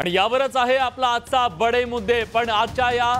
आणि यावरच आहे आपला आजचा बडे मुद्दे। पण आजच्या या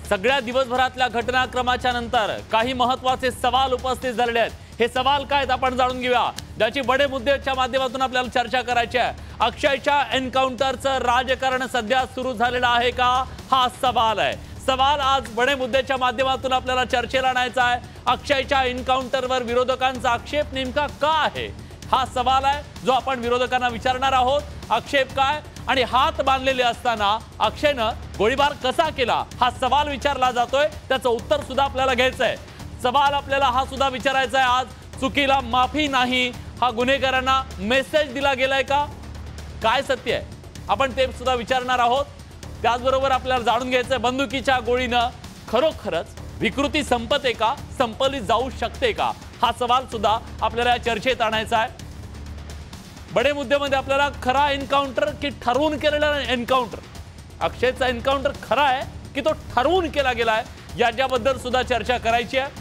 सगळ्या दिवसभरातल्या घटनाक्रमाच्या नंतर काही महत्त्वाचे सवाल उपस्थित झालेले आहेत। हे सवाल काय आपण जाणून घेऊया, ज्याची बडे मुद्देच्या माध्यमातून आपल्याला चर्चा करायची आहे। अक्षयच्या एन्काउंटरचं राजकारण सध्या सुरू झालेलं आहे का, हा सवाल आहे। सवाल आज बडे मुद्देच्या माध्यमातून आपल्याला चर्चेला आणायचा आहे। अक्षयच्या एन्काउंटरवर विरोधकांचा आक्षेप नेमका का आहे, हा सवाल आहे जो आपण विरोधकांना विचारणार आहोत। आक्षेप काय आणि हात बांधलेले असताना अक्षयनं गोळीबार कसा केला, हा सवाल विचारला जातोय। त्याचं उत्तर सुद्धा आपल्याला घ्यायचं आहे। सवाल आपल्याला हा सुद्धा विचारायचा आहे, आज चुकीला माफी नाही हा गुन्हेगारांना मेसेज दिला गेलाय का, काय सत्य आहे, आपण ते सुद्धा विचारणार आहोत। त्याचबरोबर आपल्याला जाणून घ्यायचं आहे, बंदुकीच्या गोळीनं खरोखरच विकृती संपते का, संपली जाऊ शकते का, हा सवाल सुद्धा आपल्याला चर्चेत आणायचा आहे। बडे मुद्द्यामध्ये आपल्याला खरा एन्काउंटर की ठरवून केलेला एन्काउंटर, अक्षयचा एन्काउंटर खरा आहे की तो ठरवून केला गेलाय, याच्याबद्दल सुद्धा चर्चा करायची आहे।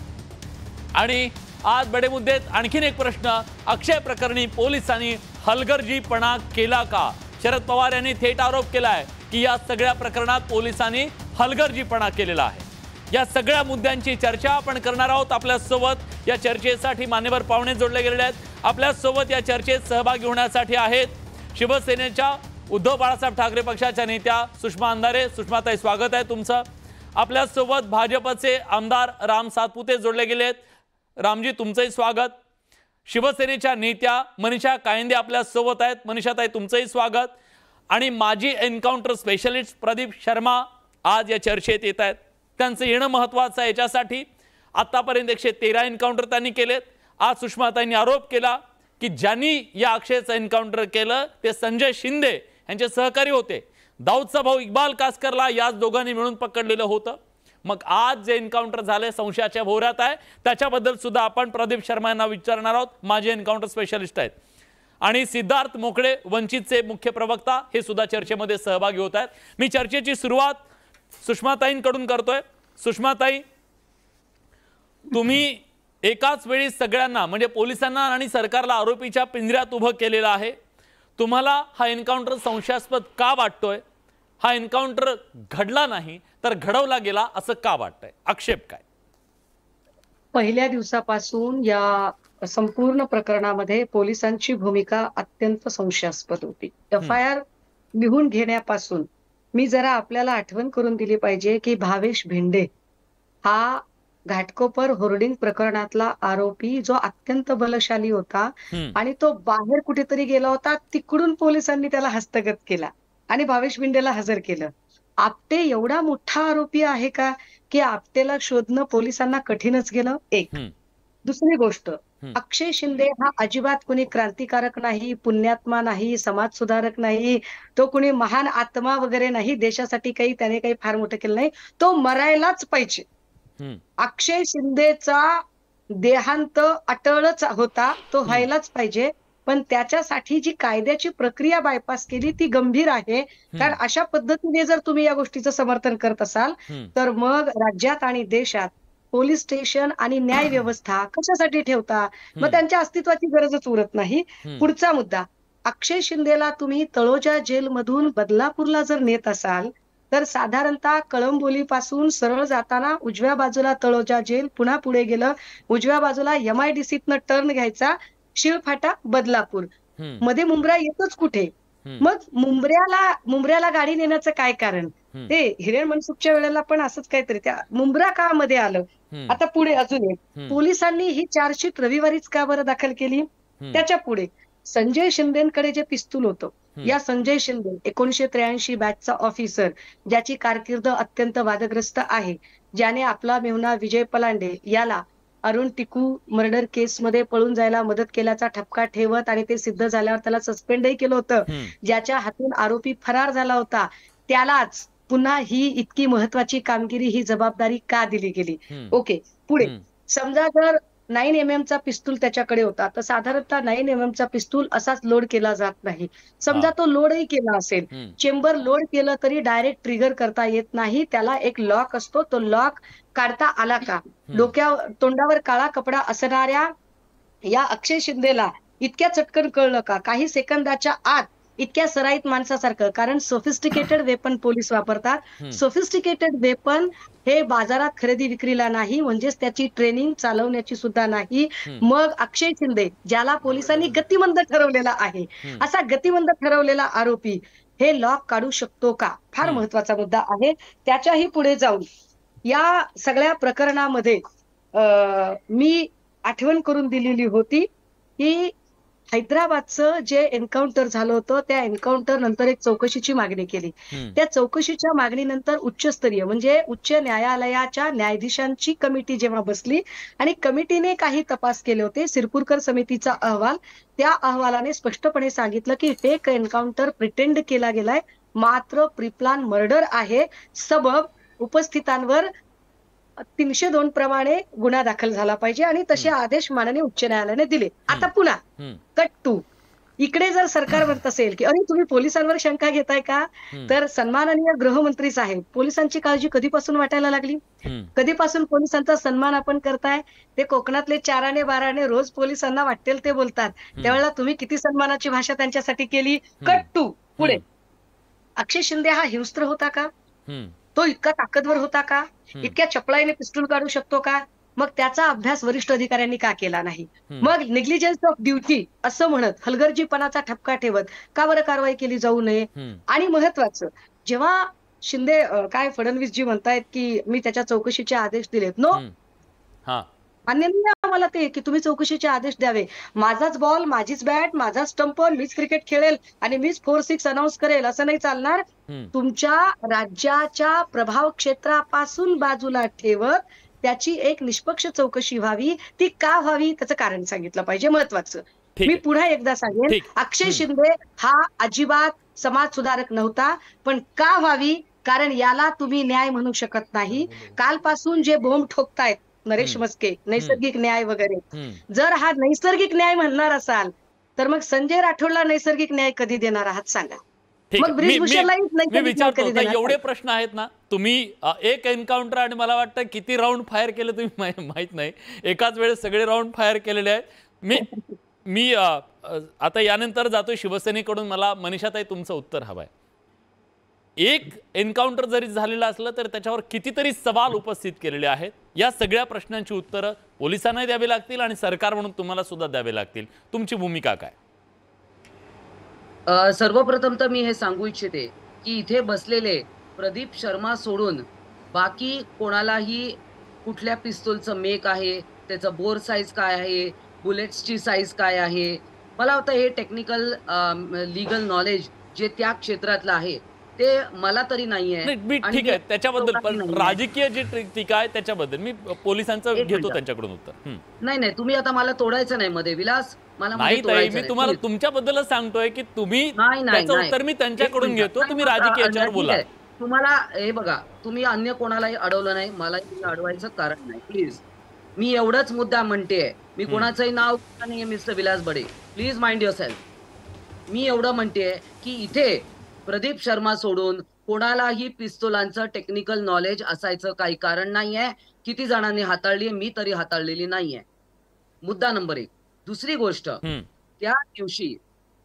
आणि आज बडे मुद्देत आणखीन एक प्रश्न, अक्षय प्रकरणी पोलिसांनी हलगर्जीपणा केला का। शरद पवार यांनी थेट आरोप केलाय की या सगळ्या प्रकरणात पोलिसांनी हलगर्जीपणा केलेला आहे। या सगळ्या मुद्द्यांची चर्चा आपण करणार आहोत। आपल्या सोबत या चर्चेसाठी मान्यवर पाहुणे जोडले गेलेले आहेत। आपल्या सोबत या चर्चेत सहभागी होण्यासाठी आहेत शिवसेनेच्या उद्धव बाळासाहेब ठाकरे पक्षाच्या नेत्या सुषमा अंधारे। सुषमाताई, स्वागत आहे तुमचं। आपल्या सोबत भाजपचे आमदार राम सातपुते जोडले गेले आहेत। रामजी, तुमचंही स्वागत। शिवसेनेच्या नेत्या मनीषा कायंदे आपल्या सोबत आहेत। मनीषाताई, तुमचंही स्वागत। आणि माजी एन्काउंटर स्पेशलिस्ट प्रदीप शर्मा आज या चर्चेत येत आहेत। त्यांचं येणं महत्त्वाचं आहे याच्यासाठी। आतापर्यंत 113 एन्काउंटर त्यांनी केलेत। आज सुषमाताईंनी आरोप केला की ज्यांनी या अक्षयचं एन्काउंटर केलं ते संजय शिंदे यांचे सहकारी होते। दाऊदचा भाऊ इक्बाल कासकरला याच दोघांनी मिळून पकडलेलं होतं। मग आज जे एन्काउंटर झाले संशयाच्या भोवऱ्यात आहे, त्याच्याबद्दल सुद्धा आपण प्रदीप शर्मा यांना विचारणार आहोत। माजी एन्काउंटर स्पेशलिस्ट आहेत। आणि सिद्धार्थ मोकळे वंचितचे मुख्य प्रवक्ता हे सुद्धा चर्चेमध्ये सहभागी होत आहेत। मी चर्चेची सुरुवात सुषमाताईंकडून करतोय। सुषमाताई, तुम्ही एकाच वेळी सगळ्यांना म्हणजे पोलिसांना आणि सरकारला आरोपीच्या पिंजऱ्यात उभं केलेलं आहे। तुम्हाला हा एन्काउंटर संशयास्पद का वाटतोय, हा एन्काउंटर घडला नाही तर घडवला गेला असं का वाटतंय, आक्षेप काय? पहिल्या दिवसापासून या संपूर्ण प्रकरणामध्ये पोलिसांची भूमिका अत्यंत संशयास्पद होती। FIR लिहून घेण्यापासून मी जरा आपल्याला आठवण करून दिली पाहिजे की भावेश भिंडे हा घाटकोपर होर्डिंग प्रकरणातला आरोपी जो अत्यंत बलशाली होता आणि तो बाहेर कुठेतरी गेला होता, तिकडून पोलिसांनी त्याला हस्तगत केला आणि भावेश भिंडेला हजर केलं। आपटे एवढा मोठा आरोपी आहे का की आपटेला शोधणं पोलिसांना कठीणच गेलं। एक दुसरी गोष्ट, अक्षय शिंदे हा अजिबात कोणी क्रांतिकारक नाही, पुण्यात्मा नाही, समाज सुधारक नाही, तो कोणी महान आत्मा वगैरे नाही, देशासाठी त्याने काही फार मोठं केलं नाही, तो मरायलाच पाहिजे। अक्षय शिंदेचा देहांत अटळच होता, तो व्हायलाच पाहिजे। पण त्याच्यासाठी जी कायद्याची प्रक्रिया बायपास केली ती गंभीर आहे। कारण अशा पद्धतीने जर तुम्ही या गोष्टीचं समर्थन करत असाल तर मग राज्यात आणि देशात पोलीस स्टेशन आणि न्याय व्यवस्था कशासाठी ठेवता, मग त्यांच्या अस्तित्वाची गरजच उरत नाही। पुढचा मुद्दा, अक्षय शिंदेला तुम्ही तळोजा जेलमधून बदलापूरला जर नेत असाल तर साधारणतः कळंबोलीपासून सरळ जाताना उजव्या बाजूला तळोजा जेल, पुन्हा पुढे गेलं उजव्या बाजूला MIDCतनं टर्न घ्यायचा, शिळफाटा बदलापूर, मध्ये मुंब्रा येतच कुठे। मग मुंब्र्याला गाडी नेण्याचं काय कारण? ते हिरेन मनसुखच्या वेळेला पण असंच काहीतरी, त्या मुंब्रा का मध्ये आलं। आता पुढे अजून एक, पोलिसांनी ही चार्जशीट रविवारीच का बरं दाखल केली? त्याच्या पुढे संजय शिंदेकडे जे पिस्तूल होतं, या संजय शिंदे 1983 बॅचचा ऑफिसर, ज्याची कारकीर्द अत्यंत वादग्रस्त आहे, ज्याने आपला मेहुणा विजय पलांडे याला अरुण टिकू मर्डर केसमध्ये पळून जायला मदत केल्याचा ठपका ठेवत आणि ते सिद्ध झाल्यावर त्याला सस्पेंडही केलं होतं, ज्याच्या हातून आरोपी फरार झाला होता, त्यालाच पुन्हा ही इतकी महत्वाची कामगिरी, ही जबाबदारी का दिली गेली? ओके, पुढे समजा जर 9mm चा पिस्तूल त्याच्याकडे होता तर साधारणतः 9mm चा पिस्तूल असाच लोड केला जात नाही। समजा तो लोडही केला असेल, चेंबर लोड केलं तरी डायरेक्ट ट्रिगर करता येत नाही, त्याला एक लॉक असतो, तो लॉक काढता आला का? तोंडावर काळा कपडा असणाऱ्या या अक्षय शिंदेला इतक्या चटकन कळलं का? काही सेकंदाच्या आत इतक्या सराईत माणसासारखं, कारण सोफिस्टिकेटेड वेपन पोलीस वापरतात. सोफिस्टिकेटेड वेपन हे बाजारात खरेदी विक्रीला नाही, म्हणजेच त्याची ट्रेनिंग चालवण्याची सुद्धा नाही. मग अक्षय शिंदे, ज्याला पोलिसांनी गतिमंद ठरवलेला आहे, असा गतिमंद ठरवलेला आरोपी हे लॉक काढू शकतो का? फार महत्वाचा मुद्दा आहे. त्याच्याही पुढे जाऊन या सगळ्या प्रकरणामध्ये मी आठवण करून दिलेली होती की हैदराबादचं जे एन्काउंटर झालं होतं, त्या एन्काउंटर नंतर एक चौकशीची मागणी केली. त्या चौकशीच्या मागणीनंतर उच्चस्तरीय म्हणजे उच्च न्यायालयाच्या न्यायाधीशांची कमिटी जेव्हा बसली आणि कमिटीने काही तपास केले होते, सिरपुरकर समितीचा अहवाल, त्या अहवालाने स्पष्टपणे सांगितलं की फेक एन्काउंटर प्रिटेंड केला गेलाय, मात्र प्रीप्लान मर्डर आहे. सबब उपस्थितांवर 302 प्रमाणे गुन्हा दाखल झाला पाहिजे आणि तसे आदेश माननीय उच्च न्यायालयाने दिले. आता पुन्हा कट टू इकडे जर सरकार म्हणत असेल की अरे तुम्ही पोलिसांवर शंका घेताय का, तर सन्माननीय गृहमंत्री साहेब, पोलिसांची काळजी कधीपासून वाटायला लागली? कधीपासून पोलिसांचा सन्मान आपण करताय? ते कोकणातले 4 आणे 12 आणे रोज पोलिसांना वाटेल ते बोलतात, त्यावेळेला तुम्ही किती सन्मानाची भाषा त्यांच्यासाठी केली? कट टू पुढे, अक्षय शिंदे हा हिंस्त्र होता का? तो इतका ताकदवर होता का? इतक्या चपळाईने पिस्तूल काढू शकतो का? मग त्याचा अभ्यास वरिष्ठ अधिकाऱ्यांनी का केला नाही? मग निग्लिजन्स ऑफ ड्युटी असं म्हणत, हलगर्जीपणाचा ठपका ठेवत का बरं कारवाई केली जाऊ नये? आणि महत्वाचं, जेव्हा शिंदे काय फडणवीसजी म्हणतायत की मी त्याच्या चौकशीचे आदेश दिलेत, नो, मान्य नाही आम्हाला ते की तुम्ही चौकशीचे आदेश द्यावे. माझाच बॉल, माझीच बॅट, माझाच स्टंपर, मीच क्रिकेट खेळेल आणि मीच 4-6 अनाऊन्स करेल असं नाही चालणार. तुमच्या राज्याच्या प्रभाव क्षेत्रापासून बाजूला ठेवत त्याची एक निष्पक्ष चौकशी व्हावी. ती का व्हावी त्याचं कारण सांगितलं पाहिजे. महत्वाचं मी पुन्हा एकदा सांगेन, अक्षय शिंदे हा अजिबात समाज सुधारक नव्हता, पण का व्हावी? कारण याला तुम्ही न्याय म्हणू शकत नाही. कालपासून जे बोंब ठोकतायत नरेश म्हस्के, नैसर्गिक न्याय वगैरे, जर हा नैसर्गिक न्याय म्हणणार असाल तर मग संजय राठोडला नैसर्गिक न्याय कधी देणार आहात सांगा? मग ब्रिजभूषणलाही नैसर्गिक न्याय कधी देणार? एवढे प्रश्न आहेत ना. तुम्ही एक एन्काउंटर आणि मला वाटतं किती राऊंड फायर केले तुम्ही माहित नाही, एकाच वेळेस सगळे राऊंड फायर केलेले आहेत. मी आता यानंतर जातोय शिवसेनेकडून. मला मनीषाताई तुमचं उत्तर हवंय. एक एन्काउंटर जरी झालेलं असलं तर त्याच्यावर कितीतरी सवाल उपस्थित केलेले आहेत. या सगळ्या प्रश्नांची उत्तरं पोलिसांना द्यावी लागतील आणि सरकार म्हणून तुम्हाला सुद्धा द्यावे लागतील. तुमची भूमिका काय? सर्वप्रथम तर मी हे सांगू इच्छिते की इथे बसलेले प्रदीप शर्मा सोडून बाकी कोणालाही कुठल्या पिस्तूलचं मेक आहे, त्याचं बोर साईज काय आहे, बुलेट्सची साईज काय आहे, मला वाटतं हे टेक्निकल लीगल नॉलेज जे त्या क्षेत्रातलं आहे ते मला तरी नाहीये. ठीक आहे, त्याच्याबद्दल पण राजकीय जी टीका आहे त्याच्याबद्दल मी पोलिसांचं घेतो त्यांच्याकडून उत्तर. नाही, तुम्ही आता मला तोडायचं नाही मध्ये विलास, मला नाही, मी तुम्हाला तुमच्याबद्दलच सांगतोय की तुम्ही त्याचं उत्तर मी त्यांच्याकडून घेतो, तुम्ही राजकीय याच्यावर बोला. तुम्हाला हे बघा, तुम्ही अन्य कोणालाही अडवलं नाही, मलाही अडवायचं कारण नाही. प्लीज, मी एवढंच मुद्दा म्हणतेय, मी कोणाचंही नाव नाही mister Vilas Bade, please mind yourself. मी एवढं म्हणतेय की इथे प्रदीप शर्मा सोडून कोणालाही पिस्तुलांचं टेक्निकल नॉलेज असायचं काही कारण नाहीये. किती जणांनी हाताळली, मी तरी हाताळलेली नाहीये. मुद्दा नंबर 1. दुसरी गोष्ट, त्या दिवशी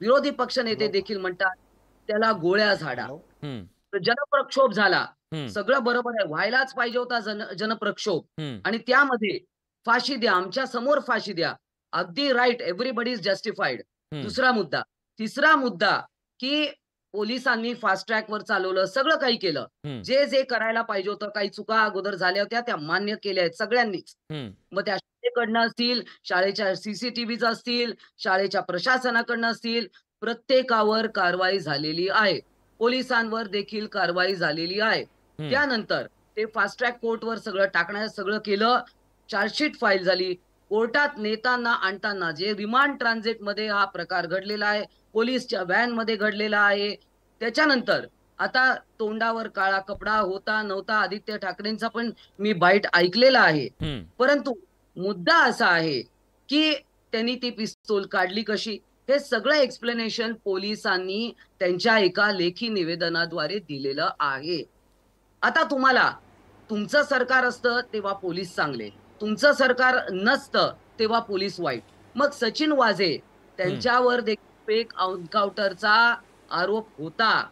विरोधी पक्ष नेते देखील म्हणतात त्याला गोळ्या झाडा, जनप्रक्षोभ झाला, सगळं बरोबर आहे, व्हायलाच पाहिजे होता जनप्रक्षोभ, आणि त्यामध्ये फाशी द्या, आमच्या समोर फाशी द्या, अगदी राईट, एव्हरीबडी इज जस्टिफाईड. दुसरा मुद्दा. तिसरा मुद्दा की पोलिसांनी फास्ट ट्रॅकवर चालवलं, सगळं काही केलं, जे जे करायला पाहिजे होतं, काही चुका अगोदर झाल्या होत्या त्या मान्य केल्या आहेत सगळ्यांनीच. मग त्या शाळेकडनं असतील, शाळेच्या सीसीटीव्हीचं असतील, शाळेच्या प्रशासनाकडनं असतील, प्रत्येकावर कारवाई झालेली आहे. पोलिसांवर देखील कारवाई झालेली आहे. त्यानंतर ते फास्ट ट्रॅक कोर्टवर सगळं टाकण्याचं सगळं केलं, चार्जशीट फाईल झाली. कोर्टात नेताना आणताना जे रिमांड ट्रान्झिट मध्ये हा प्रकार घडलेला आहे, पोलीसच्या व्हॅन मध्ये घडलेला आहे. त्याच्यानंतर आता तोंडावर काळा कपडा होता नव्हता आदित्य ठाकरेंचा पण मी बाईट ऐकलेला आहे. परंतु मुद्दा असा आहे की त्यांनी ती पिस्तूल काढली कशी, हे सगळं एक्सप्लेनेशन पोलिसांनी त्यांच्या एका लेखी निवेदनाद्वारे दिलेलं आहे. आता तुम्हाला तुमचं सरकार असतं तेव्हा पोलीस चांगले, तुमचं सरकार नसतं तेव्हा पोलीस वाईट. मग सचिन वाझे त्यांच्यावर फेक एन्काउंटरचा आरोप होता.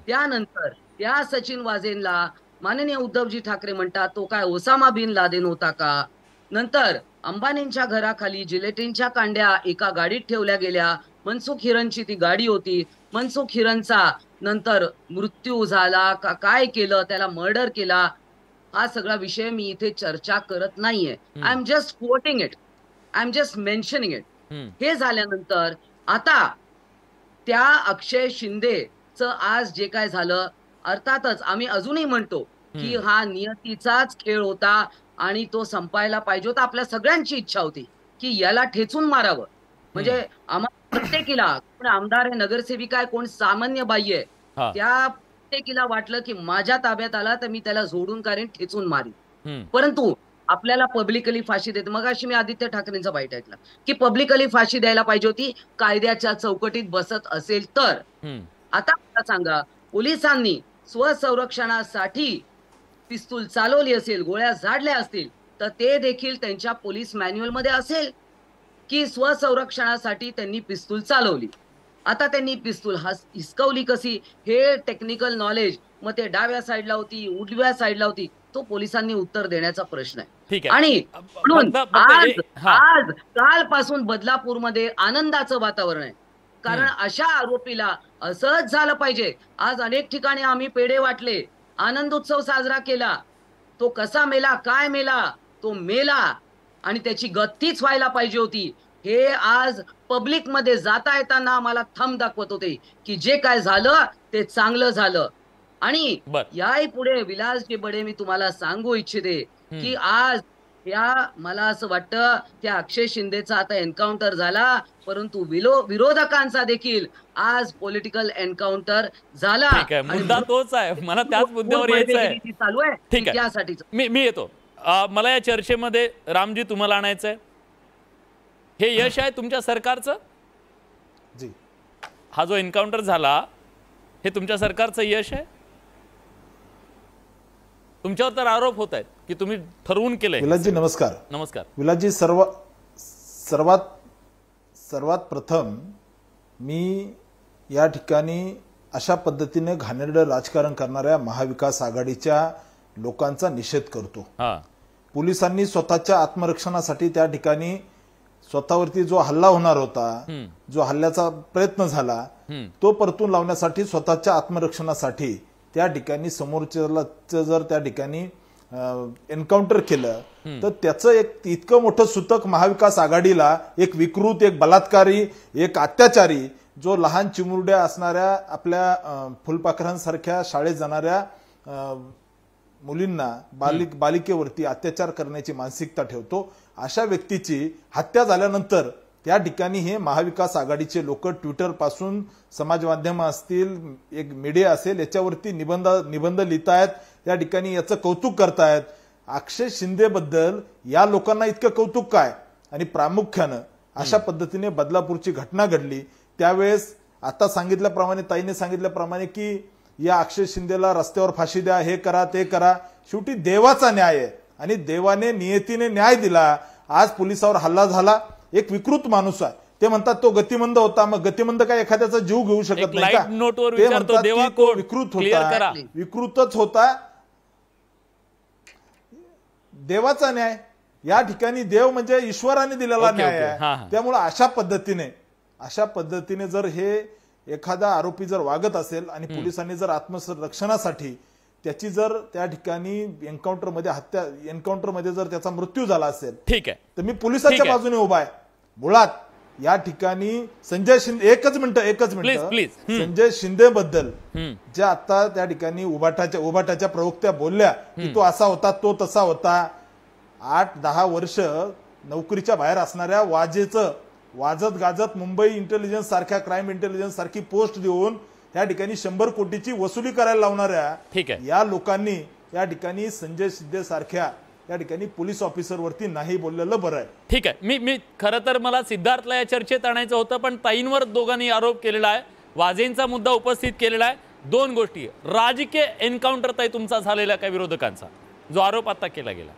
त्यानंतर त्या सचिन वाझेंना माननीय उद्धवजी ठाकरे म्हणतात तो काय ओसामा बिन लादेन होता का? नंतर अंबानींच्या घराखाली जिलेटिनच्या कांड्या एका गाडीत ठेवल्या गेल्या. मनसुख हिरणची ती गाडी होती. मनसुख हिरणचा नंतर मृत्यू झाला का काय केलं, त्याला मर्डर केला, हा सगळा विषय मी इथे चर्चा करत नाहीये. I am just coating it, I am just mentioning it. हे झाल्यानंतर आता त्या अक्षय शिंदेचं आज जे काय झालं, अर्थातच आम्ही अजूनही म्हणतो की हा नियतीचाच खेळ होता आणि तो संपायला पाहिजे होता. आपल्या सगळ्यांची इच्छा होती की याला ठेचून मारावं. म्हणजे आम्हाला प्रत्येकीला, कोण आमदार आहे, नगरसेविका आहे, कोण सामान्य बाई आहे, त्या प्रत्येकीला वाटलं की माझ्या ताब्यात आला तर मी त्याला झोडून काढेन, ठेचून मारीन. परंतु आपल्याला पब्लिकली फाशी देते. मग अशी मी आदित्य ठाकरेंचा बाईट ऐकला की पब्लिकली फाशी द्यायला पाहिजे होती कायद्याच्या चौकटीत बसत असेल तर. आता मला सांगा, पोलिसांनी स्वसंरक्षणासाठी पिस्तूल चालवली असेल, गोळ्या झाडल्या असतील, तर ते देखील त्यांच्या पोलीस मॅन्युअलमध्ये असेल की स्वसंरक्षणासाठी त्यांनी पिस्तूल चालवली. आता त्यांनी पिस्तूल हिसकवली कशी, हे टेक्निकल नॉलेज, मग ते डाव्या साईडला होती, उजव्या साईडला होती, तो पोलिसांनी उत्तर देण्याचा प्रश्न आहे. आणि म्हणून आज कालपासून बदलापूरमध्ये आनंदाचं वातावरण आहे. कारण अशा आरोपीला असंच झालं पाहिजे. आज अनेक ठिकाणी आम्ही पेढे वाटले, आनंद उत्सव साजरा केला. तो कसा मेला, काय मेला, तो मेला आणि त्याची गत्तीच व्हायला पाहिजे होती. हे आज पब्लिक मध्ये जाता येताना आम्हाला थंब दाखवत होते की जे काय झालं ते चांगलं झालं. आणि याही पुढे विलासजी बडे मी तुम्हाला सांगू इच्छिते की आज मला असं वाटतं त्या अक्षय शिंदेचा आता एन्काउंटर झाला, परंतु विरोधकांचा देखील आज पॉलिटिकल एन्काउंटर झाला. मुद्दा तोच आहे, मला त्याच मुद्द्यावर यायचं आहे. चालू आहे. ठीक आहे, त्यासाठी मी येतो. मला या चर्चेमध्ये रामजी तुम्हाला आणायचंय. हे यश आहे तुमच्या सरकारचं? जी, हा जो एन्काउंटर झाला हे तुमच्या सरकारचं यश आहे? तुमच्यावर तर आरोप होत आहेत की तुम्ही ठरवून केलंय. विलासजी नमस्कार. नमस्कार विलासजी. सर्वात प्रथम मी या ठिकाणी अशा पद्धतीने घाणेरडं राजकारण करणाऱ्या महाविकास आघाडीच्या लोकांचा निषेध करतो. पोलिसांनी स्वतःच्या आत्मरक्षणासाठी त्या ठिकाणी स्वतःवरती जो हल्ला होणार होता, जो हल्ल्याचा प्रयत्न झाला, तो परतून लावण्यासाठी स्वतःच्या आत्मरक्षणासाठी त्या ठिकाणी समोरच्याला जर त्या ठिकाणी एन्काउंटर केलं तर त्याचं एक इतकं मोठं सूतक महाविकास आघाडीला, एक विकृत, एक बलात्कारी, एक अत्याचारी, जो लहान चिमुरड्या असणाऱ्या आपल्या फुलपाखरांसारख्या शाळेत जाणाऱ्या मुलींना, बालिकेवरती अत्याचार करण्याची मानसिकता ठेवतो, अशा व्यक्तीची हत्या झाल्यानंतर त्या ठिकाणी हे महाविकास आघाडीचे लोक ट्विटर पासून समाज माध्यम असतील, एक मीडिया असेल, याच्यावरती निबंध लिहितायत, या ठिकाणी याचं कौतुक करतायत. अक्षय शिंदे बद्दल या लोकांना इतकं कौतुक काय? आणि प्रामुख्यानं अशा पद्धतीने बदलापूरची घटना घडली त्यावेळेस आता सांगितल्याप्रमाणे, ताईने सांगितल्याप्रमाणे की या अक्षय शिंदेला रस्त्यावर फाशी द्या, हे करा, ते करा. शेवटी देवाचा न्याय आहे आणि देवाने नियतीने न्याय दिला. आज पोलिसावर हल्ला झाला, एक विकृत माणूस आहे, ते म्हणतात तो गतिमंद होता. मग गतिमंद काय एखाद्याचा जीव घेऊ शकत नाही का? ते म्हणतात की तो विकृत होता, विकृतच होता. देवाचा न्याय या ठिकाणी, देव म्हणजे ईश्वराने दिलेला न्याय आहे. त्यामुळे अशा पद्धतीने जर हे एखादा आरोपी जर वागत असेल आणि पोलिसांनी जर आत्मरक्षणासाठी त्याची जर त्या ठिकाणी एन्काउंटरमध्ये जर त्याचा मृत्यू झाला असेल, ठीक आहे, तर मी पोलिसांच्या बाजूने उभा आहे. मुळात या ठिकाणी संजय शिंदे, एकच मिनिट संजय शिंदे बद्दल ज्या आता त्या ठिकाणी उभाटाच्या प्रवक्त्या बोलल्या की तो असा होता, तो तसा होता. 8-10 वर्ष नोकरीच्या बाहेर असणाऱ्या वाजेचं वाजत गाजत मुंबई इंटेलिजन्स सारख्या, क्राईम इंटेलिजन्स सारखी पोस्ट देऊन त्या ठिकाणी 100 कोटीची वसुली करायला लावणाऱ्या या लोकांनी या ठिकाणी संजय शिंदे सारख्या या ठिकाणी पोलीस ऑफिसर वरती नाही बोललेलं बरं आहे. ठीक आहे, मी खरं तर मला सिद्धार्थला या चर्चेत आणायचं होतं, पण ताईंवर दोघांनी आरोप केलेला आहे, वाजेंचा मुद्दा उपस्थित केलेला आहे. दोन गोष्टी, राजकीय एन्काउंटर ताई तुमचा झालेला काय विरोधकांचा, जो आरोप आता केला गेला?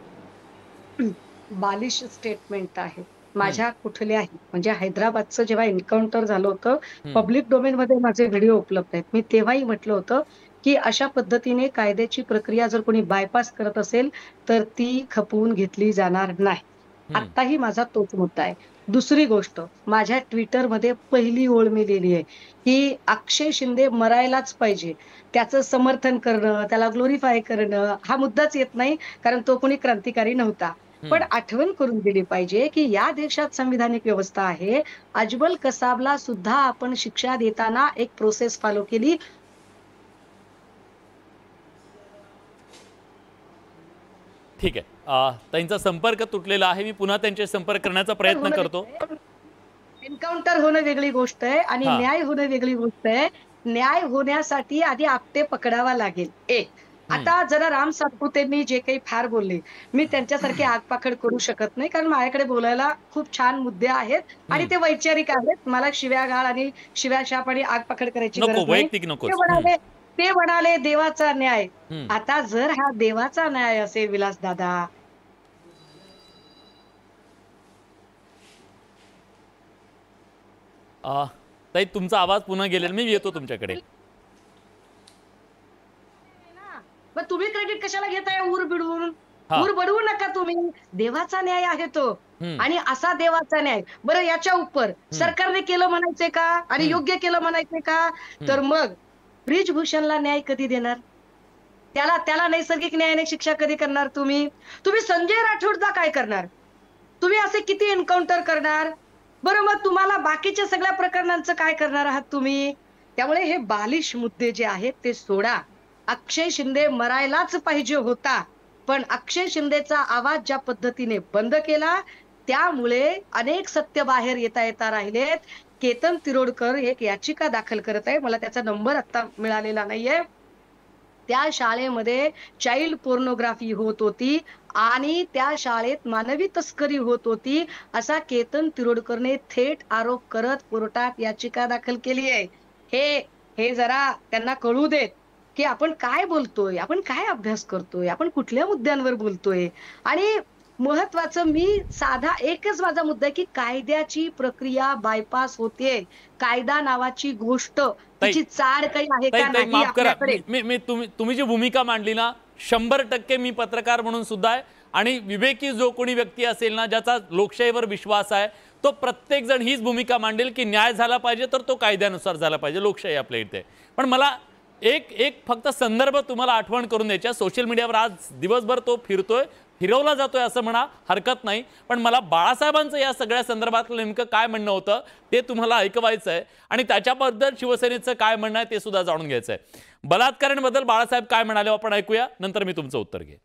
बालिश स्टेटमेंट आहे. माझ्या कुठल्याही म्हणजे हैदराबादचं जेव्हा एन्काउंटर झालं होतं पब्लिक डोमेनमध्ये माझे व्हिडिओ उपलब्ध आहेत. मी तेव्हाही म्हटलं होतं की अशा पद्धतीने कायद्याची प्रक्रिया जर कोणी बायपास करत असेल तर ती खपवून घेतली जाणार नाही. आत्ताही माझा तोच मुद्दा आहे. दुसरी गोष्ट, माझ्या ट्विटरमध्ये पहिली ओळ मी लिहिली आहे की अक्षय शिंदे मरायलाच पाहिजे. त्याचं समर्थन करणं, त्याला ग्लोरीफाय करणं हा मुद्दाच येत नाही, कारण तो कोणी क्रांतिकारी नव्हता. पण आठवण करून दिली पाहिजे की या देशात संविधानिक व्यवस्था आहे. अजमल कसाबला सुद्धा आपण शिक्षा देताना एक प्रोसेस फॉलो केली. ठीक आहे, त्यांचा संपर्क तुटलेला आहे. मी पुन्हा त्यांचे संपर्क करण्याचा प्रयत्न करतो. एन्काउंटर होणं वेगळी गोष्ट आहे आणि न्याय होणं वेगळी गोष्ट आहे. न्याय होण्यासाठी आधी आपटे पकडावा लागेल. एक आता जरा राम सातपुतेंनी जे काही फार बोलले, मी त्यांच्यासारखी आगपाखड करू शकत नाही, कारण माझ्याकडे बोलायला खूप छान मुद्दे आहेत आणि ते वैचारिक आहेत. मला शिव्यागाळ आणि शिव्याशाप आणि आगपाखड करायची गरज नाही. ते म्हणाले देवाचा न्याय. आता जर हा देवाचा न्याय असेल विलास दादा, ताई तुमचा आवाज पुन्हा गेलेला, मी येतो तुमच्याकडे. मग तुम्ही क्रेडिट कशाला घेताय ऊर बिडवून? ऊर बडवू नका तुम्ही. देवाचा न्याय आहे तो आणि असा देवाचा न्याय. बरं याच्या उपर सरकारने केलं म्हणायचंय का आणि योग्य केलं म्हणायचंय का? तर मग ब्रिजभूषणला न्याय कधी देणार? त्याला नैसर्गिक न्यायाने शिक्षा कधी करणार तुम्ही? संजय राठोडचा काय करणार? तुम्ही असे किती एन्काउंटर करणार? बरं मग तुम्हाला बाकीच्या सगळ्या प्रकरणांचं काय करणार आहात तुम्ही? त्यामुळे हे बालिश मुद्दे जे आहेत ते सोडा. अक्षय शिंदे मरायलाच पाहिजे होता, पण अक्षय शिंदेचा आवाज ज्या पद्धतीने बंद केला त्यामुळे अनेक सत्य बाहेर येता राहिलेत. केतन तिरोडकर एक याचिका दाखल करत आहे, मला त्याचा नंबर आता मिळालेला नाहीये. त्या शाळेमध्ये चाइल्ड पोर्नोग्राफी होत होती आणि त्या शाळेत मानवी तस्करी होत होती असा केतन तिरोडकरने थेट आरोप करत कोर्टात याचिका दाखल केली आहे. हे जरा त्यांना कळू देत की आपण काय बोलतोय, आपण काय अभ्यास करतोय, आपण कुठल्या मुद्द्यांवर बोलतोय. आणि महत्वाचं मी साधा एकच माझा मुद्दा आहे की कायद्याची प्रक्रिया बायपास होते. कायदा नावाची गोष्ट तिची चाड काही आहे का नाही माफ करा, आपल्याकडे. तुम्ही जी भूमिका मांडली ना 100% मी पत्रकार म्हणून सुद्धा आहे आणि विवेकी जो कोणी व्यक्ती असेल ना ज्याचा लोकशाहीवर विश्वास आहे तो प्रत्येक जण हीच भूमिका मांडेल की न्याय झाला पाहिजे तर तो कायद्यानुसार झाला पाहिजे. लोकशाही आपल्या इथे. पण मला एक फक्त संदर्भ तुम्हाला आठवण करून द्यायचा. सोशल मीडियावर आज दिवसभर तो फिरवला जातोय असं म्हणा हरकत नाही, पण मला बाळासाहेबांचं या सगळ्या संदर्भातलं नेमकं काय म्हणणं होतं ते तुम्हाला ऐकवायचं आहे आणि त्याच्याबद्दल शिवसेनेचं काय म्हणणं आहे ते सुद्धा जाणून घ्यायचं आहे. बलात्कारांबद्दल बाळासाहेब काय म्हणाले आपण ऐकूया, नंतर मी तुमचं उत्तर घेईन.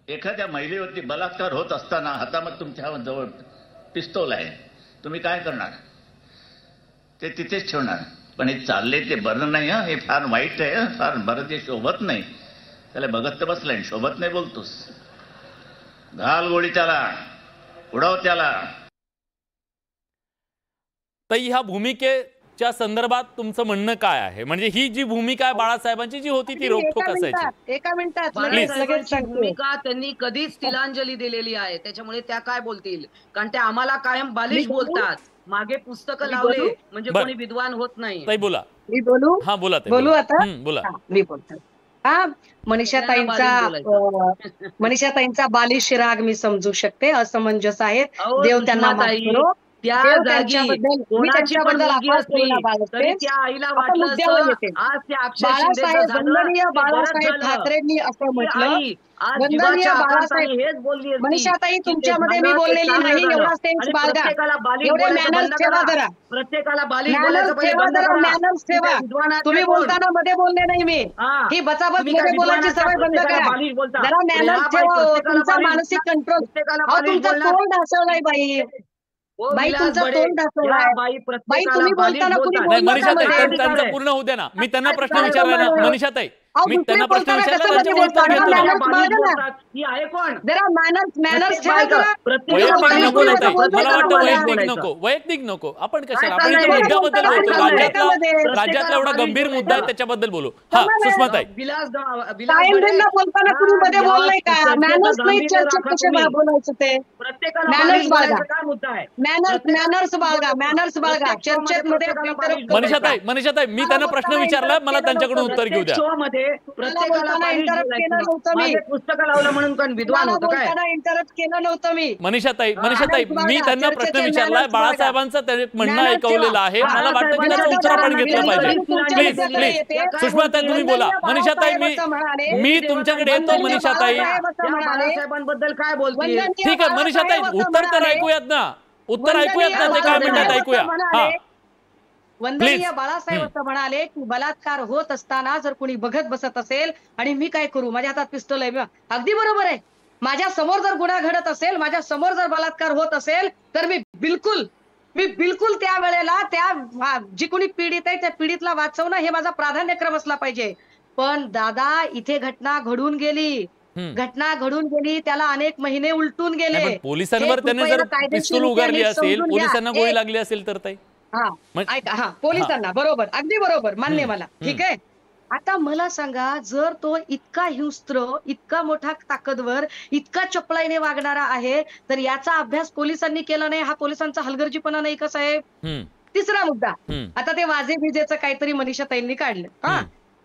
एखाद्या महिलेवरती बलात्कार होत असताना हातामध्ये तुमच्या जवळ पिस्तूल आहे, तुम्ही काय करणार? ते तिथेच ठेवणार. पण हे चालले ते बरं नाही. हे फार वाईट आहे, फार बरं ते शोभत नाही. त्याला बघत तर बसलाय, शोभत नाही बोलतोस. घाल गोळी त्याला, उडव त्याला. ताई ह्या भूमिकेच्या संदर्भात तुमचं म्हणणं काय आहे? म्हणजे ही जी भूमिका आहे बाळासाहेबांची जी होती ती रोखठोक असायची. एका मिनिटात भूमिका त्यांनी कधीच तिलांजली दिलेली आहे, त्याच्यामुळे त्या काय बोलतील? कारण ते आम्हाला कायम बालिश बोलतात. मागे पुस्तकं लावले म्हणजे कोणी विद्वान होत नाही. ताई बोला. मी बोलू? हा बोला. बोलू आता? बोला. मी बोलतो. मनीषाताईंचा बालिश राग मी समजू शकते, असमंजस आहेत. देव त्यांना माफ करो. त्या जागी कोणाची पण मुलगी असली तरी त्या आईला वाटलं आज त्या अक्षय शिंदेचं वंदनीय बाळासाहेब ठाकरेंनी असं म्हटलं. वंदनीय बाळासाहेब, मनीषाताई तुमच्यामध्ये मी बोललेली नाही, एवढा सेन्स बाळगा, एवढे मॅनर्स ठेवा जरा. प्रत्येकाला मॅनर्स ठेवा. तुम्ही बोलताना मध्ये बोलले नाही मी. ही बचाबच मध्ये बोलायची सवय बंद करा. जरा मॅनर्स ठेवा. तुमचा मानसिक कंट्रोल. तुमचा तोंड ढासळलाय बाई. बाई तुमचा तोंड ढासळलाय. बाई तुम्ही बोलताना कुणी मनीषाताई त्यांचं पूर्ण होऊ द्या ना. मी त्यांना प्रश्न विचारला ना. मनीषाताई मी त्यांना प्रश्न विचारला, त्यांच्याकडून उत्तर घेतलं. ही आहे कोण? जरा मॅनर्स ठेवा जरा. वैयक्तिक नको ना ताई, मला वाटतं वैयक्तिक नको आपण कशाला, आपण इथे मुद्द्याबद्दल बोलतो, राज्यातला एवढा गंभीर मुद्दा आहे त्याच्याबद्दल बोलू. हा सुषमाताई, साहेबांना बोलताना कुणी मध्ये बोललाय का? मॅनर्स नाही, चर्चेत कसे बोलायचं ते? मॅनर्स बाळगा, मॅनर्स बाळगा चर्चेत मध्ये. मनीषाताई मी त्यांना प्रश्न विचारला, मला त्यांच्याकडून उत्तर घेऊ द्या. पुस्तकं लावलं म्हणून कोण विद्वान होतं काय? इंटरप्ट केलं नव्हतं मी. मनीषाताई मी त्यांना प्रश्न विचारलाय, बाळासाहेबांचं म्हणणं ऐकवलेलं आहे, मला वाटतं की त्याचं उत्तर आपण घेतलं पाहिजे. प्लीज सुषमाताई तुम्ही बोला. मनीषाताई मी तुमच्याकडे येतो. मनीषाताई बाळासाहेबांबद्दल काय बोलते? ठीक आहे मनीषाताई, उत्तर तर ऐकूयात ना, उत्तर ऐकूयात ना, ते काय म्हणतात ऐकूया. हा वंदनीय बाळासाहेब असं म्हणाले की बलात्कार होत असताना जर कोणी बघत बसत असेल आणि मी काय करू, माझ्या हातात पिस्तूल आहे. अगदी बरोबर आहे. माझ्या समोर जर गुन्हा घडत असेल, माझ्या समोर जर बलात्कार होत असेल तर मी बिलकुल त्या वेळेला त्या जी कोणी पीडित आहे त्या पीडितला वाचवणं हे माझा प्राधान्यक्रम असला पाहिजे. पण दादा इथे घटना घडून गेली, त्याला अनेक महिने उलटून गेले. पोलिसांवर त्याने जर पिस्तूल उगारली असेल, पोलिसांना गोळी लागली असेल तर ताई ऐका, पोलिसांना बरोबर, अगदी बरोबर, मान्य मला. ठीक आहे. आता मला सांगा, जर तो इतका हिंस्त्र, इतका मोठा ताकदवर, इतका चपळाईने वागणारा आहे तर याचा अभ्यास पोलिसांनी केला नाही, हा पोलिसांचा हलगर्जीपणा नाही का साहेब? तिसरा मुद्दा, आता ते वाजे बिजेचं काहीतरी मनीषाताईंनी काढलं.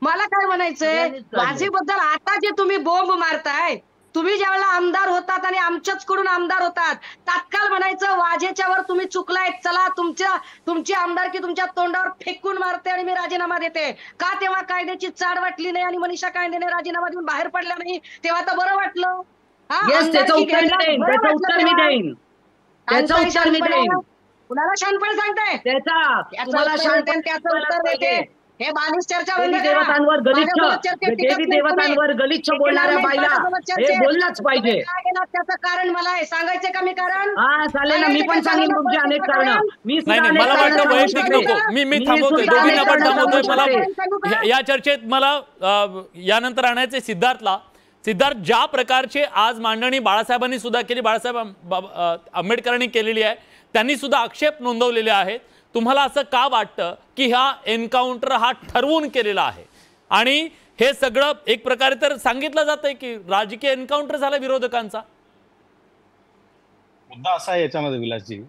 मला काय म्हणायचंय, वाजेबद्दल आता जे तुम्ही बोंब मारताय, तुम्ही ज्यावेळेला आमदार होतात आणि आमच्याच कडून आमदार होतात, तात्काळ म्हणायचं वाजेच्यावर तुम्ही चुकलाय, चला तुमची आमदारकी तुमच्या तोंडावर फेकून मारते आणि मी राजीनामा देते. का तेव्हा कायद्याची चाड वाटली नाही आणि मनीषा कायद्याने राजीनामा देऊन बाहेर पडल्या नाही, तेव्हा तर बरं वाटलं. त्याचं उत्तर मी देईन. कुणाला शहाणपण सांगताय? त्याचं उत्तर देते. हे बालिश चर्चा देवतांवर गलिच्छ बोलणाऱ्या बाईला हे बोललाच पाहिजे. त्याचं कारण मला सांगायचं का? मी कारण चालेल ना, मी पण सांगेन तुमची अनेक कारण. मला वाटतं वैयक्तिक नको, मी थांबवतोय, दोघींना पण थांबवतोय. मला या चर्चेत मला यानंतर आणायचे सिद्धार्थ, ज्या प्रकारचे आज मांडणी बाळासाहेबांनी सुद्धा केली, बाळासाहेब आंबेडकरांनी केलेली आहे, त्यांनी सुद्धा आक्षेप नोंदवलेले आहेत. तुम्हाला असं का वाटतं की हा एन्काउंटर हा ठरवून केलेला आहे आणि हे सगळं एक प्रकारे तर सांगितलं जातंय की राजकीय एन्काउंटर झाला विरोधकांचा? मुद्दा असा आहे याच्यामध्ये विलासजी,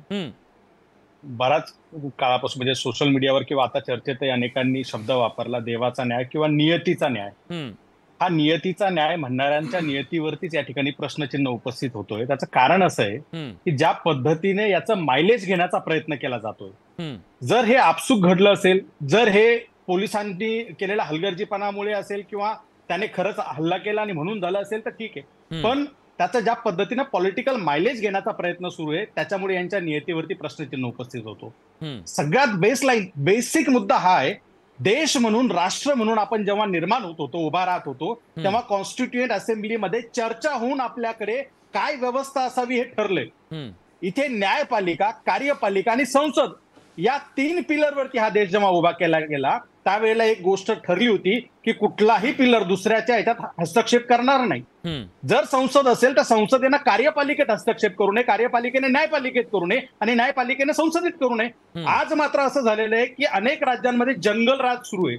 बराच काळापासून म्हणजे सोशल मीडियावर किंवा आता चर्चेतही अनेकांनी शब्द वापरला देवाचा न्याय किंवा नियतीचा न्याय. हा नियतीचा न्याय म्हणणाऱ्यांच्या नियतीवरतीच या ठिकाणी प्रश्नचिन्ह उपस्थित होतोय. त्याचं कारण असं आहे की ज्या पद्धतीने याचं मायलेज घेण्याचा प्रयत्न केला जातोय, जर हे आपसूक घडलं असेल, जर हे पोलिसांनी केलेल्या हलगर्जीपणामुळे असेल किंवा त्याने खरंच हल्ला केला आणि म्हणून झालं असेल तर ठीक आहे, पण त्याचं ज्या पद्धतीनं पॉलिटिकल मायलेज घेण्याचा प्रयत्न सुरू आहे त्याच्यामुळे यांच्या नियतीवरती प्रश्नचिन्ह उपस्थित होतो. सगळ्यात बेसिक मुद्दा हा आहे, देश म्हणून, राष्ट्र म्हणून आपण जेव्हा निर्माण होत होतो, उभा राहत होतो, तेव्हा कॉन्स्टिट्युएंट असेंब्लीमध्ये चर्चा होऊन आपल्याकडे काय व्यवस्था असावी हे ठरलंय. इथे न्यायपालिका, कार्यपालिका आणि संसद या 3 पिलरवरती हा देश जेव्हा उभा केला गेला त्यावेळेला एक गोष्ट ठरली होती की कुठलाही पिलर दुसऱ्याच्या ह्याच्यात हस्तक्षेप करणार नाही. जर संसद असेल तर संसदेनं कार्यपालिकेत हस्तक्षेप करू नये, कार्यपालिकेने न्यायपालिकेत करू नये आणि न्यायपालिकेने संसदेत करू नये. आज मात्र असं झालेलं आहे की अनेक राज्यांमध्ये जंगल राज सुरू आहे.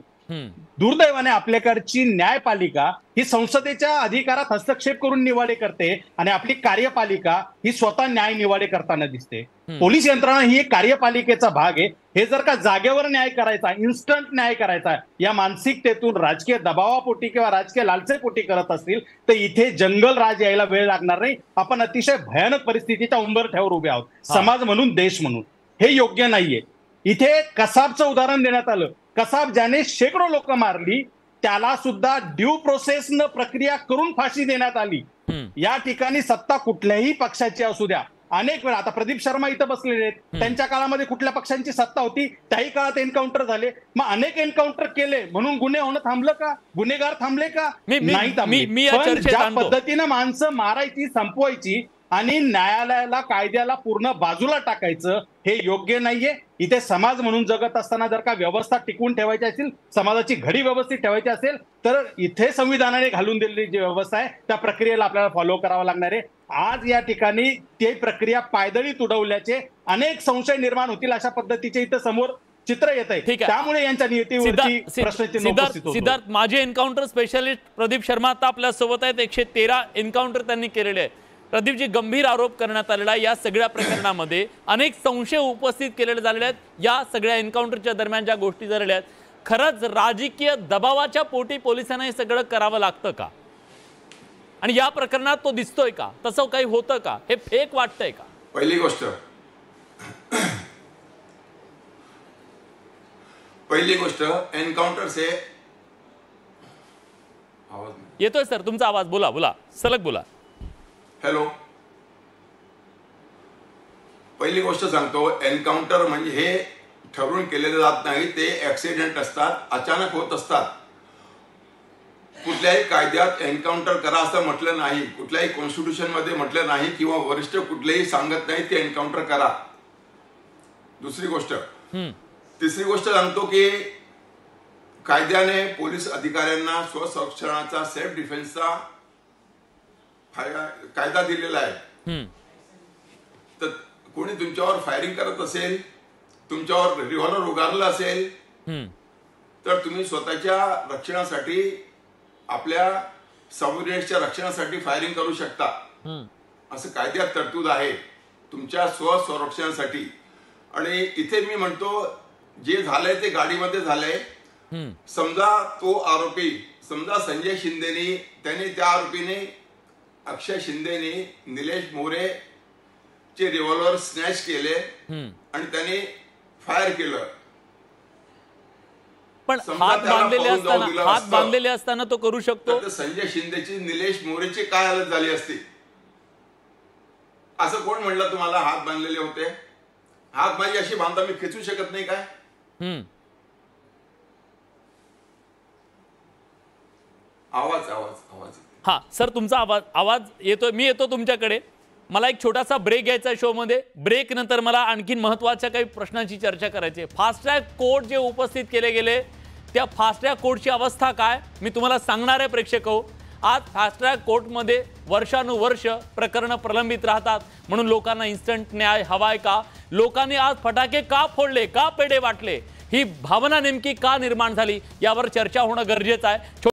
दुर्दैवाने आपल्याकडची न्यायपालिका ही संसदेच्या अधिकारात हस्तक्षेप करून निवाडे करते आणि आपली कार्यपालिका ही स्वतः न्याय निवाडे करताना दिसते. पोलीस यंत्रणा ही एक कार्यपालिकेचा भाग आहे. हे जर का जागेवर न्याय करायचा, इन्स्टंट न्याय करायचा या मानसिकतेतून राजकीय दबावापोटी किंवा राजकीय लालसेपोटी करत असतील तर इथे जंगल राज यायला वेळ लागणार नाही. आपण अतिशय भयानक परिस्थितीच्या उंबरठ्यावर उभे आहोत, समाज म्हणून, देश म्हणून. हे योग्य नाहीये. इथे कसाबचं उदाहरण देण्यात आलं. कसाब ज्याने शेकडो लोक मारली त्याला सुद्धा ड्यू प्रोसेसनं प्रक्रिया करून फाशी देण्यात आली. या ठिकाणी सत्ता कुठल्याही पक्षाची असू द्या, अनेक वेळा, आता प्रदीप शर्मा इथं बसलेले आहेत, त्यांच्या काळामध्ये कुठल्या पक्षांची सत्ता होती, त्याही काळात एन्काउंटर झाले. मग अनेक एन्काउंटर केले म्हणून गुन्हे होणं थांबलं का? गुन्हेगार थांबले का? नाही थांबले. पण ज्या पद्धतीनं माणसं मारायची, संपवायची आणि न्यायालयाला कायद्याला पूर्ण बाजूला टाकायचं हे योग्य नाहीये. इथे समाज म्हणून जगत असताना जर का व्यवस्था टिकवून ठेवायची असेल, समाजाची घडी व्यवस्थित ठेवायची असेल, तर इथे संविधानाने घालून दिलेली जी व्यवस्था आहे त्या प्रक्रियेला आपल्याला फॉलो करावं लागणार आहे. आज या ठिकाणी ते प्रक्रिया पायदळी तुडवल्याचे अनेक संशय निर्माण होतील अशा पद्धतीचे इथं समोर चित्र येत आहे. त्यामुळे यांच्या नियतीवरती प्रश्नचिन्ह उपस्थित होतं. सिद्धार्थ, माझे एन्काउंटर स्पेशलिस्ट प्रदीप शर्मा आता आपल्या सोबत आहेत. 113 एन्काउंटर त्यांनी केलेले आहेत. प्रदीपजी, गंभीर आरोप करण्यात आलेला या सगळ्या प्रकरणामध्ये अनेक संशय उपस्थित केलेले झालेले आहेत. या सगळ्या एन्काउंटरच्या दरम्यान ज्या गोष्टी झालेल्या आहेत, खरंच राजकीय दबावाच्या पोटी पोलिसांना हे सगळं करावं लागतं का? आणि या प्रकरणात तो दिसतोय का? तसं काही होतं का? हे फेक वाटतंय का? पहिली गोष्ट एन्काउंटर से आवाज येतोय सर तुमचा आवाज. बोला सलग बोला. हॅलो. पहिली गोष्ट सांगतो, एन्काउंटर म्हणजे हे ठरवून केलेले जात नाही. ते ऍक्सिडेंट असतात, अचानक होत असतात. कुठल्याही कायद्यात एन्काउंटर करा असं म्हटलं नाही, कुठल्याही कॉन्स्टिट्यूशन मध्ये म्हटलं नाही, किंवा वरिष्ठ कुठलेही सांगत नाही ते एन्काउंटर करा. दुसरी गोष्ट. तिसरी गोष्ट सांगतो की कायद्याने पोलीस अधिकाऱ्यांना स्वसंरक्षणाचा, सेल्फ डिफेन्सचा कायदा दिलेला आहे. तर कोणी तुमच्यावर फायरिंग करत असेल, तुमच्यावर रिव्हॉल्वर उगारलं असेल, तर तुम्ही स्वतःच्या रक्षणासाठी, आपल्या सबऑर्डिनेट्सच्या रक्षणासाठी फायरिंग करू शकता. असं कायद्यात तरतूद आहे तुमच्या स्वसंरक्षणासाठी. आणि इथे मी म्हणतो, जे झालंय ते गाडीमध्ये झालंय. समजा तो आरोपी, समजा संजय शिंदेनी, त्याने त्या आरोपीने, अक्षय शिंदेनी निलेश मोरे चे रिव्हॉल्वर स्नॅच केले आणि त्याने फायर केलं. पण हात बांधलेले असताना तो करू शकतो. संजय शिंदेची, निलेश मोरेची काय हालत झाली असती? असं कोण म्हणलं तुम्हाला हात बांधलेले होते? हात माझी अशी बांधा मी खेचू शकत नाही काय? आवाज हा सर, तुमचा आवाज येतोय. मी येतो तुमच्याकडे. मला एक छोटासा ब्रेक घ्यायचा आहे शो मध्ये. ब्रेक नंतर मला आणखीन महत्वाच्या काही प्रश्नांची चर्चा करायची आहे. फास्ट ट्रॅक कोर्ट जे उपस्थित केले गेले, त्या फास्ट ट्रॅक कोर्टची अवस्था काय मी तुम्हाला सांगणार आहे प्रेक्षक हो. आज फास्ट ट्रॅक कोर्टमध्ये वर्षानुवर्ष प्रकरणं प्रलंबित राहतात, म्हणून लोकांना इन्स्टंट न्याय हवाय का? लोकांनी आज फटाके का फोडले, का पेढे वाटले, ही भावना नेमकी का निर्माण झाली, यावर चर्चा होणं गरजेचं आहे.